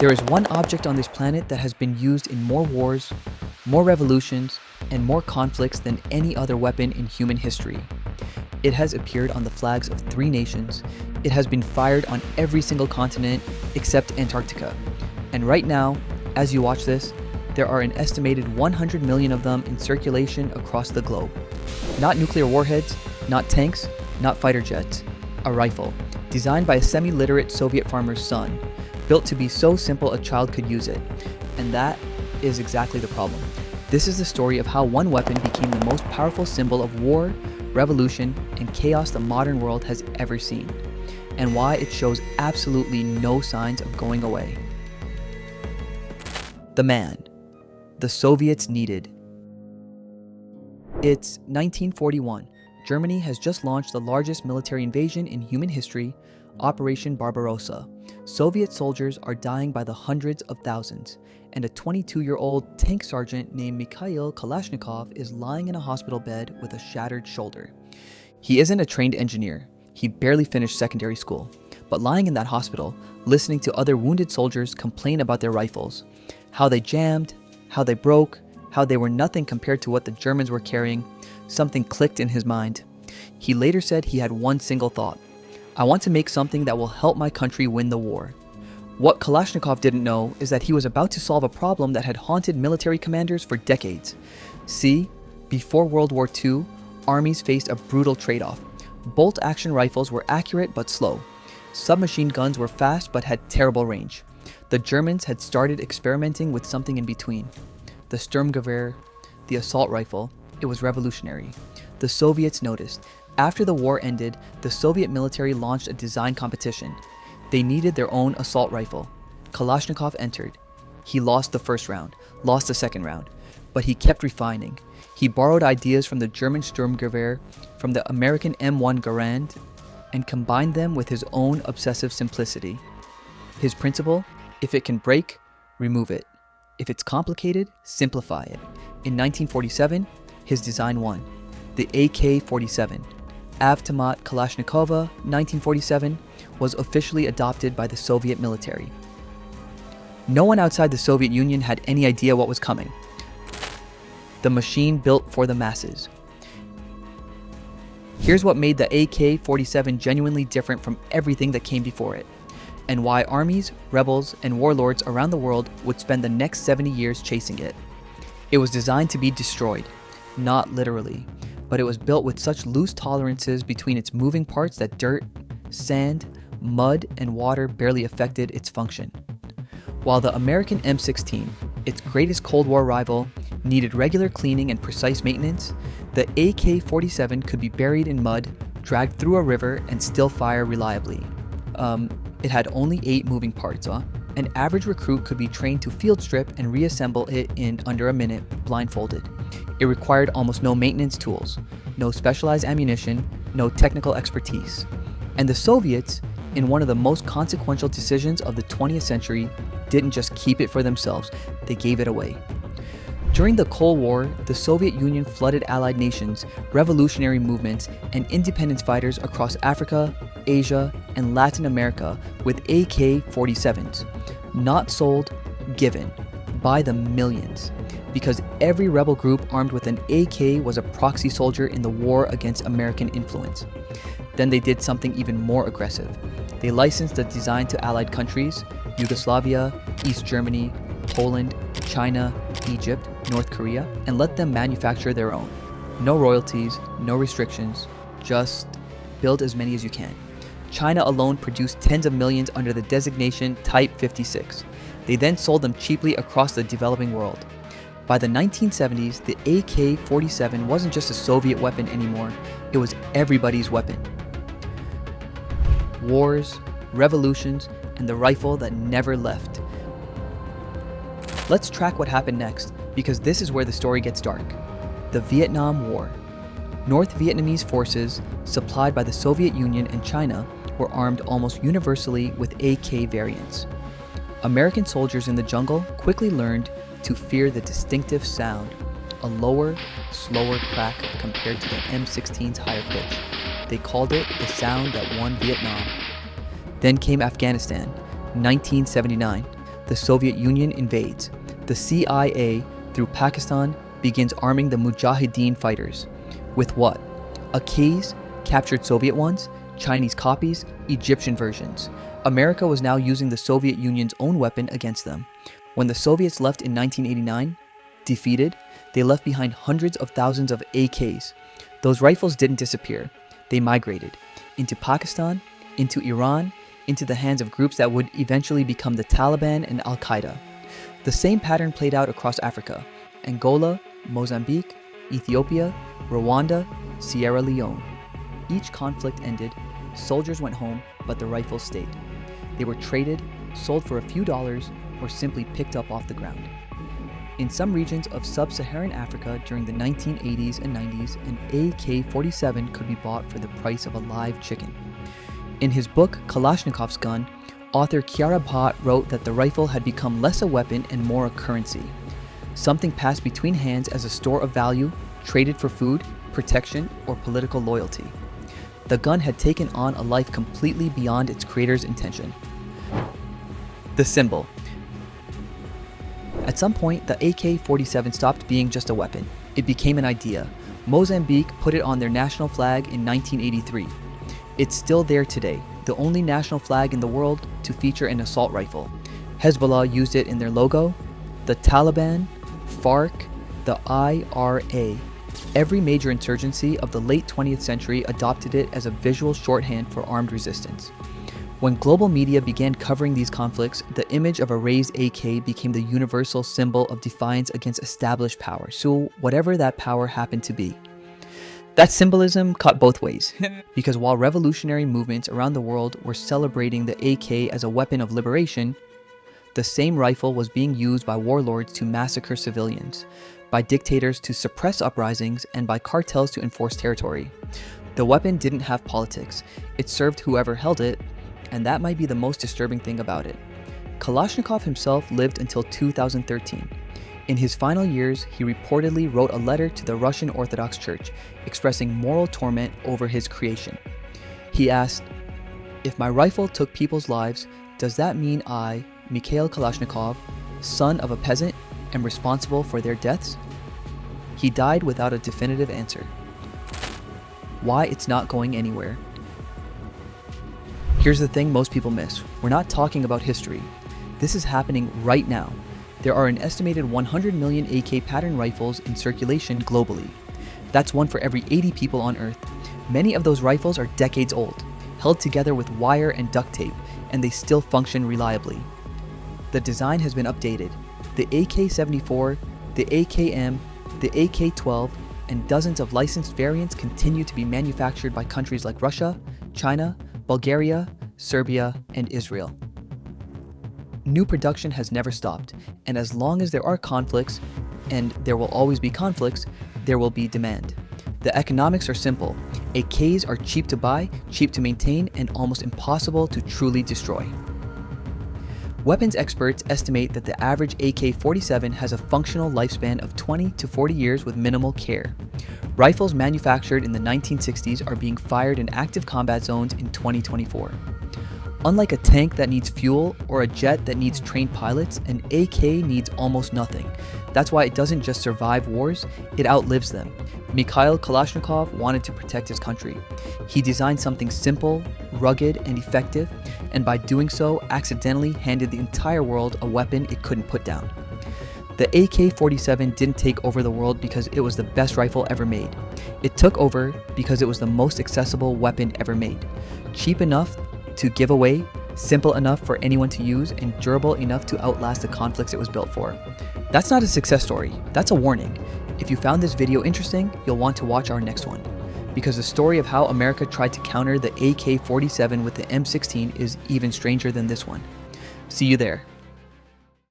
There is one object on this planet that has been used in more wars, more revolutions, and more conflicts than any other weapon in human history. It has appeared on the flags of 3 nations. It has been fired on every single continent except Antarctica. And right now, as you watch this, there are an estimated 100 million of them in circulation across the globe. Not nuclear warheads, not tanks, not fighter jets. A rifle, designed by a semi-literate Soviet farmer's son, built to be so simple a child could use it. And that is exactly the problem. This is the story of how one weapon became the most powerful symbol of war, revolution, and chaos the modern world has ever seen, and why it shows absolutely no signs of going away. The man the Soviets needed. It's 1941. Germany has just launched the largest military invasion in human history, Operation Barbarossa. Soviet soldiers are dying by the hundreds of thousands, and a 22-year-old tank sergeant named Mikhail Kalashnikov is lying in a hospital bed with a shattered shoulder. He isn't a trained engineer. He barely finished secondary school. But lying in that hospital, listening to other wounded soldiers complain about their rifles, how they jammed, how they broke, how they were nothing compared to what the Germans were carrying, something clicked in his mind. He later said he had one single thought: I want to make something that will help my country win the war. What Kalashnikov didn't know is that he was about to solve a problem that had haunted military commanders for decades. See, before World War II, armies faced a brutal trade-off. Bolt-action rifles were accurate but slow. Submachine guns were fast but had terrible range. The Germans had started experimenting with something in between. The Sturmgewehr, the assault rifle. It was revolutionary. The Soviets noticed. After the war ended, the Soviet military launched a design competition. They needed their own assault rifle. Kalashnikov entered. He lost the first round, lost the second round, but he kept refining. He borrowed ideas from the German Sturmgewehr, from the American M1 Garand, and combined them with his own obsessive simplicity. His principle: if it can break, remove it. If it's complicated, simplify it. In 1947, his design won. The AK-47, Avtomat Kalashnikova 1947, was officially adopted by the Soviet military. No one outside the Soviet Union had any idea what was coming. The machine built for the masses. Here's what made the AK-47 genuinely different from everything that came before it, and why armies, rebels, and warlords around the world would spend the next 70 years chasing it. It was designed to be destroyed, not literally, but it was built with such loose tolerances between its moving parts that dirt, sand, mud, and water barely affected its function. While the American M16, its greatest Cold War rival, needed regular cleaning and precise maintenance, the AK-47 could be buried in mud, dragged through a river, and still fire reliably. It had only 8 moving parts, An average recruit could be trained to field strip and reassemble it in under a minute, blindfolded. It required almost no maintenance tools, no specialized ammunition, no technical expertise. And the Soviets, in one of the most consequential decisions of the 20th century, didn't just keep it for themselves, they gave it away. During the Cold War, the Soviet Union flooded Allied nations, revolutionary movements, and independence fighters across Africa, Asia, and Latin America with AK-47s. Not sold, given, by the millions. Because every rebel group armed with an AK was a proxy soldier in the war against American influence. Then they did something even more aggressive. They licensed the design to Allied countries: Yugoslavia, East Germany, Poland, China, Egypt, North Korea, and let them manufacture their own. No royalties, no restrictions, just build as many as you can. China alone produced tens of millions under the designation Type 56. They then sold them cheaply across the developing world. By the 1970s, the AK-47 wasn't just a Soviet weapon anymore, it was everybody's weapon. Wars, revolutions, and the rifle that never left. Let's track what happened next, because this is where the story gets dark. The Vietnam War. North Vietnamese forces, supplied by the Soviet Union and China, were armed almost universally with AK variants. American soldiers in the jungle quickly learned to fear the distinctive sound, a lower, slower crack compared to the M16's higher pitch. They called it the sound that won Vietnam. Then came Afghanistan, 1979. the Soviet Union invades. The CIA, through Pakistan, begins arming the Mujahideen fighters. With what? AKs, captured Soviet ones, Chinese copies, Egyptian versions. America was now using the Soviet Union's own weapon against them. When the Soviets left in 1989, defeated, they left behind hundreds of thousands of AKs. Those rifles didn't disappear. They migrated into Pakistan, into Iran, into the hands of groups that would eventually become the Taliban and Al-Qaeda. The same pattern played out across Africa: Angola, Mozambique, Ethiopia, Rwanda, Sierra Leone. Each conflict ended, soldiers went home, but the rifles stayed. They were traded, sold for a few dollars, or simply picked up off the ground. In some regions of sub-Saharan Africa during the 1980s and 90s, an AK-47 could be bought for the price of a live chicken. In his book Kalashnikov's Gun, author Kiara Bhatt wrote that the rifle had become less a weapon and more a currency, something passed between hands as a store of value, traded for food, protection, or political loyalty. The gun had taken on a life completely beyond its creator's intention. The symbol. At some point, the AK-47 stopped being just a weapon. It became an idea. Mozambique put it on their national flag in 1983. It's still there today, the only national flag in the world to feature an assault rifle. Hezbollah used it in their logo. The Taliban, FARC, the IRA. Every major insurgency of the late 20th century adopted it as a visual shorthand for armed resistance. When global media began covering these conflicts, the image of a raised AK became the universal symbol of defiance against established power, so whatever that power happened to be. That symbolism cut both ways, because while revolutionary movements around the world were celebrating the AK as a weapon of liberation, the same rifle was being used by warlords to massacre civilians, by dictators to suppress uprisings, and by cartels to enforce territory. The weapon didn't have politics. It served whoever held it, and that might be the most disturbing thing about it. Kalashnikov himself lived until 2013. In his final years, he reportedly wrote a letter to the Russian Orthodox Church, expressing moral torment over his creation. He asked, "If my rifle took people's lives, does that mean I, Mikhail Kalashnikov, son of a peasant, am responsible for their deaths?" He died without a definitive answer. Why it's not going anywhere. Here's the thing most people miss. We're not talking about history. This is happening right now. There are an estimated 100 million AK pattern rifles in circulation globally. That's one for every 80 people on Earth. Many of those rifles are decades old, held together with wire and duct tape, and they still function reliably. The design has been updated. The AK-74, the AKM, the AK-12, and dozens of licensed variants continue to be manufactured by countries like Russia, China, Bulgaria, Serbia, and Israel. New production has never stopped, and as long as there are conflicts, and there will always be conflicts, there will be demand. The economics are simple. AKs are cheap to buy, cheap to maintain, and almost impossible to truly destroy. Weapons experts estimate that the average AK-47 has a functional lifespan of 20 to 40 years with minimal care. Rifles manufactured in the 1960s are being fired in active combat zones in 2024. Unlike a tank that needs fuel or a jet that needs trained pilots, an AK needs almost nothing. That's why it doesn't just survive wars, it outlives them. Mikhail Kalashnikov wanted to protect his country. He designed something simple, rugged, and effective, and by doing so, accidentally handed the entire world a weapon it couldn't put down. The AK-47 didn't take over the world because it was the best rifle ever made. It took over because it was the most accessible weapon ever made. Cheap enough to give away, simple enough for anyone to use, and durable enough to outlast the conflicts it was built for. That's not a success story, that's a warning. If you found this video interesting, you'll want to watch our next one, because the story of how America tried to counter the AK-47 with the M16 is even stranger than this one. See you there.